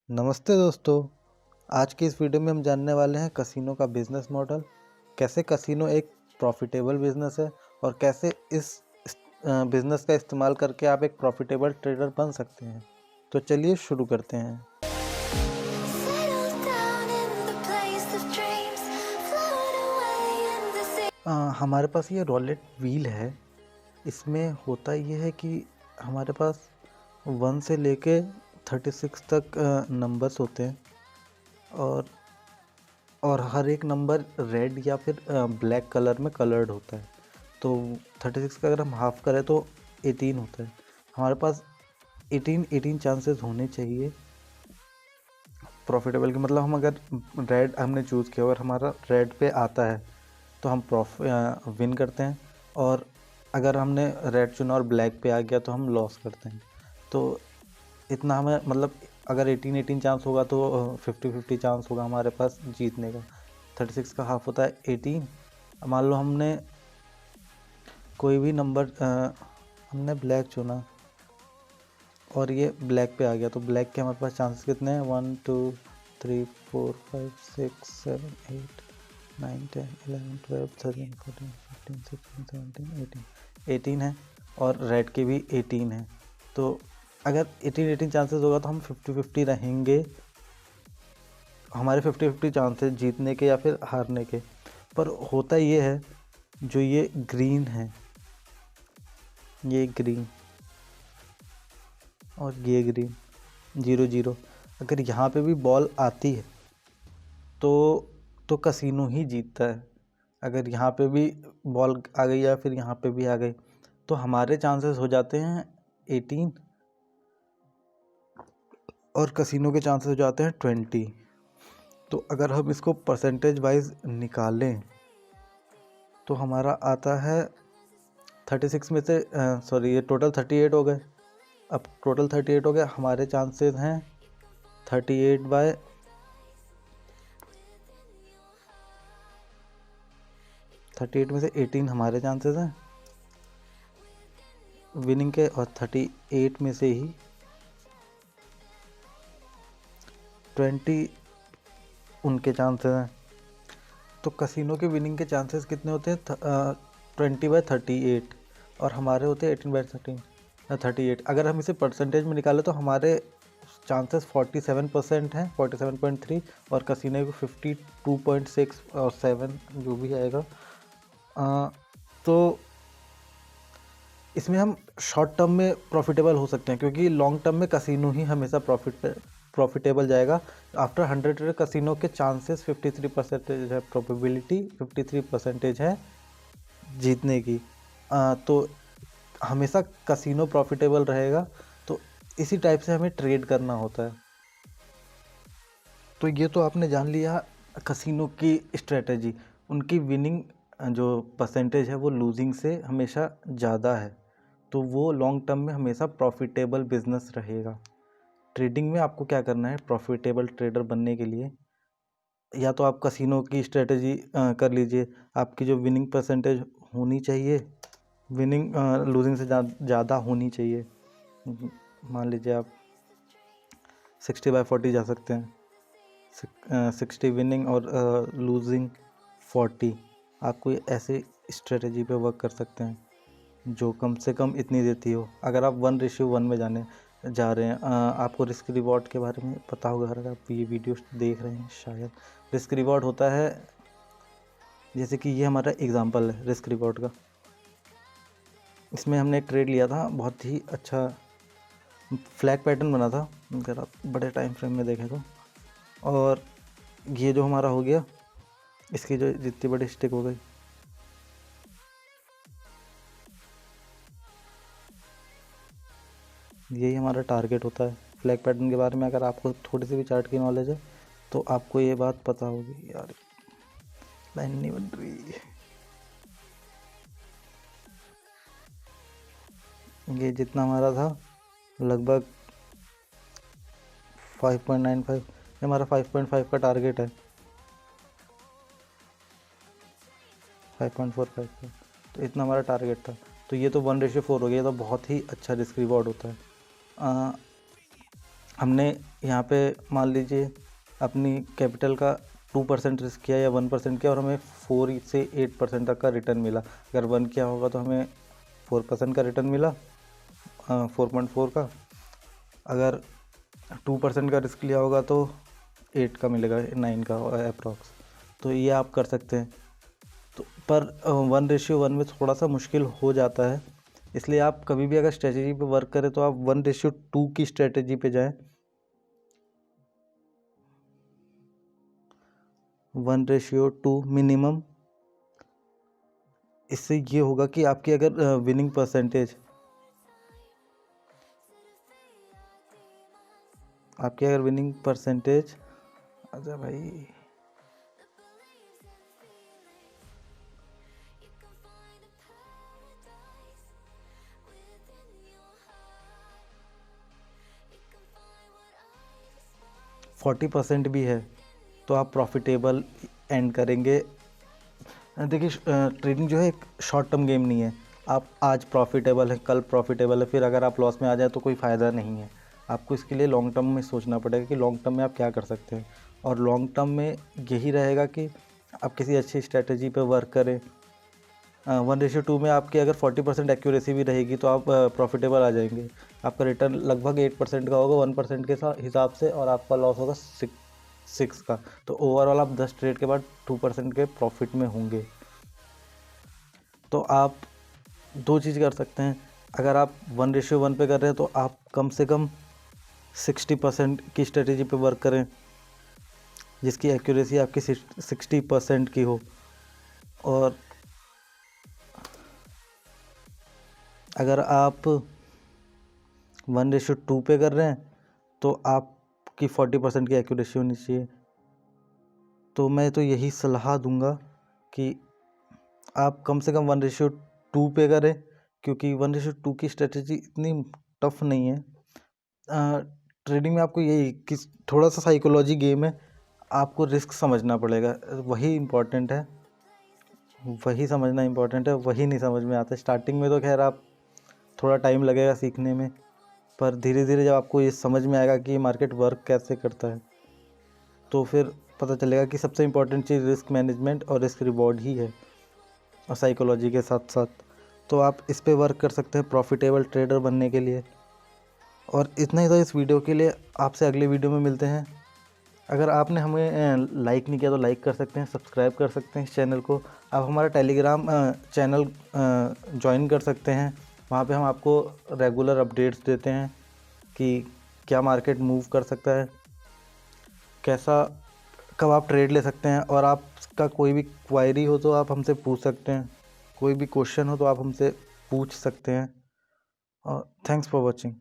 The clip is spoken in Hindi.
नमस्ते दोस्तों। आज की इस वीडियो में हम जानने वाले हैं कसिनो का बिजनेस मॉडल, कैसे कसिनो एक प्रॉफिटेबल बिजनेस है और कैसे इस बिजनेस का इस्तेमाल करके आप एक प्रॉफिटेबल ट्रेडर बन सकते हैं। तो चलिए शुरू करते हैं। हमारे पास ये रॉलेट व्हील है। इसमें होता ये है कि हमारे पास 1 से लेके 36 तक नंबर्स होते हैं और हर एक नंबर रेड या फिर ब्लैक कलर में कलर्ड होता है। तो 36 का अगर हम हाफ करें तो 18 होता है। हमारे पास 18 चांसेस होने चाहिए प्रॉफिटेबल के। मतलब हम अगर रेड हमने चूज़ किया और हमारा रेड पे आता है तो हम विन करते हैं, और अगर हमने रेड चुना और ब्लैक पे आ गया तो हम लॉस करते हैं। तो इतना हमें, मतलब अगर 18 चांस होगा तो 50-50 चांस होगा हमारे पास जीतने का। 36 का हाफ होता है 18। मान लो हमने कोई भी नंबर हमने ब्लैक चुना और ये ब्लैक पे आ गया, तो ब्लैक के हमारे पास चांसेस कितने हैं? 1 2 3 4 5 6 7 8 9 10 11 12 13 14 15 16 17 18 18 है, और रेड के भी 18 है। तो अगर 18 चांसेस होगा तो हम 50-50 रहेंगे। हमारे 50-50 चांसेस जीतने के या फिर हारने के। पर होता ये है, जो ये ग्रीन है, ये ग्रीन और ये ग्रीन 0-0, अगर यहाँ पे भी बॉल आती है तो कसिनो ही जीतता है। अगर यहाँ पे भी बॉल आ गई या फिर यहाँ पे भी आ गई तो हमारे चांसेस हो जाते हैं 18 और कसिनो के चांसेस हो जाते हैं 20। तो अगर हम इसको परसेंटेज वाइज निकालें तो हमारा आता है 36 में से सॉरी, ये टोटल 38 हो गए। अब टोटल 38 हो गए, हमारे चांसेस हैं 38 में से 18 हमारे चांसेस हैं विनिंग के, और 38 में से ही 20 उनके चांसेस हैं। तो कसिनो के विनिंग के चांसेस कितने होते हैं? 20/38, और हमारे होते हैं 18/38। अगर हम इसे परसेंटेज में निकालें तो हमारे चांसेस 47% हैं, 47.3, और कसिनो को 52.6 और 7 जो भी आएगा। तो इसमें हम शॉर्ट टर्म में प्रॉफिटेबल हो सकते हैं, क्योंकि लॉन्ग टर्म में कसिनो ही हमेशा प्रॉफिटेबल जाएगा। आफ्टर 100 कसिनो के चांसेस 53% है, प्रोबेबिलिटी 53% है जीतने की। तो हमेशा कसिनो प्रॉफिटेबल रहेगा। तो इसी टाइप से हमें ट्रेड करना होता है। तो ये तो आपने जान लिया कसिनो की स्ट्रेटजी। उनकी विनिंग जो परसेंटेज है वो लूजिंग से हमेशा ज़्यादा है, तो वो लॉन्ग टर्म में हमेशा प्रॉफिटेबल बिजनेस रहेगा। ट्रेडिंग में आपको क्या करना है प्रॉफिटेबल ट्रेडर बनने के लिए? या तो आप कसिनो की स्ट्रेटजी कर लीजिए। आपकी जो विनिंग परसेंटेज होनी चाहिए, विनिंग लूजिंग से ज़्यादा होनी चाहिए। मान लीजिए आप 60/40 जा सकते हैं, 60 विनिंग और लूजिंग 40। आप कोई ऐसे स्ट्रेटजी पे वर्क कर सकते हैं जो कम से कम इतनी देती हो। अगर आप 1:1 में जा रहे हैं, आपको रिस्क रिवॉर्ड के बारे में पता होगा अगर आप ये वीडियो देख रहे हैं। शायद रिस्क रिवॉर्ड होता है, जैसे कि ये हमारा एग्जांपल है रिस्क रिवॉर्ड का। इसमें हमने एक ट्रेड लिया था, बहुत ही अच्छा फ्लैग पैटर्न बना था अगर आप बड़े टाइम फ्रेम में देखें तो। और ये जो हमारा हो गया, इसकी जो जितनी बड़ी स्टिक हो गई, यही हमारा टारगेट होता है। फ्लैग पैटर्न के बारे में अगर आपको थोड़ी सी भी चार्ट की नॉलेज है तो आपको ये बात पता होगी। यार लाइन नहीं बन रही। ये जितना हमारा था लगभग 5.95, ये हमारा 5.5 का टारगेट है, 5.45 का। तो इतना हमारा टारगेट था। तो ये तो 1:4 हो गया, तो बहुत ही अच्छा रिस्क रिवॉर्ड होता है। हमने यहाँ पे मान लीजिए अपनी कैपिटल का 2% रिस्क किया या 1% किया और हमें 4 से 8% तक का रिटर्न मिला। अगर 1 किया होगा तो हमें 4% का रिटर्न मिला, 4.4 का। अगर 2% का रिस्क लिया होगा तो 8 का मिलेगा, 9 का अप्रॉक्स। तो ये आप कर सकते हैं। तो पर 1:1 में थोड़ा सा मुश्किल हो जाता है, इसलिए आप कभी भी अगर स्ट्रेटजी पे वर्क करें तो आप 1:2 की स्ट्रेटजी पे जाएं। 1:2 मिनिमम। इससे ये होगा कि आपकी अगर विनिंग परसेंटेज अच्छा भाई, फोर्टी परसेंट भी है तो आप प्रॉफिटेबल एंड करेंगे। देखिए ट्रेडिंग जो है एक शॉर्ट टर्म गेम नहीं है। आप आज प्रॉफिटेबल है, कल प्रॉफिटेबल है, फिर अगर आप लॉस में आ जाए तो कोई फ़ायदा नहीं है। आपको इसके लिए लॉन्ग टर्म में सोचना पड़ेगा कि लॉन्ग टर्म में आप क्या कर सकते हैं, और लॉन्ग टर्म में यही रहेगा कि आप किसी अच्छी स्ट्रेटजी पे वर्क करें। 1:2 में आपकी अगर 40% एक्यूरेसी भी रहेगी तो आप प्रॉफिटेबल आ जाएंगे। आपका रिटर्न लगभग 8% का होगा 1% के हिसाब से, और आपका लॉस होगा 6 का। तो ओवरऑल आप 10 ट्रेड के बाद 2% के प्रॉफिट में होंगे। तो आप दो चीज़ कर सकते हैं। अगर आप 1:1 पे कर रहे हैं तो आप कम से कम 60% की स्ट्रेटेजी पे वर्क करें, जिसकी एक्यूरेसी आपकी 60% की हो। और अगर आप 1:2 पे कर रहे हैं तो आपकी 40% की एक्यूरेसी होनी चाहिए। तो मैं तो यही सलाह दूंगा कि आप कम से कम 1:2 पे करें, क्योंकि 1:2 की स्ट्रेटजी इतनी टफ नहीं है। ट्रेडिंग में आपको यही कि थोड़ा सा साइकोलॉजी गेम है, आपको रिस्क समझना पड़ेगा, वही इम्पोर्टेंट है, वही समझना इम्पोर्टेंट है, वही नहीं समझ में आता। स्टार्टिंग में तो खैर आप थोड़ा टाइम लगेगा सीखने में, पर धीरे धीरे जब आपको ये समझ में आएगा कि ये मार्केट वर्क कैसे करता है तो फिर पता चलेगा कि सबसे इम्पोर्टेंट चीज़ रिस्क मैनेजमेंट और रिस्क रिवॉर्ड ही है, और साइकोलॉजी के साथ साथ। तो आप इस पे वर्क कर सकते हैं प्रॉफिटेबल ट्रेडर बनने के लिए। और इतना ही था इस वीडियो के लिए। आपसे अगले वीडियो में मिलते हैं। अगर आपने हमें लाइक नहीं किया तो लाइक कर सकते हैं, सब्सक्राइब कर सकते हैं इस चैनल को। आप हमारा टेलीग्राम चैनल ज्वाइन कर सकते हैं। वहाँ पे हम आपको रेगुलर अपडेट्स देते हैं कि क्या मार्केट मूव कर सकता है, कैसा, कब आप ट्रेड ले सकते हैं। और आपका कोई भी क्वायरी हो तो आप हमसे पूछ सकते हैं, कोई भी क्वेश्चन हो तो आप हमसे पूछ सकते हैं। और थैंक्स फॉर वॉचिंग।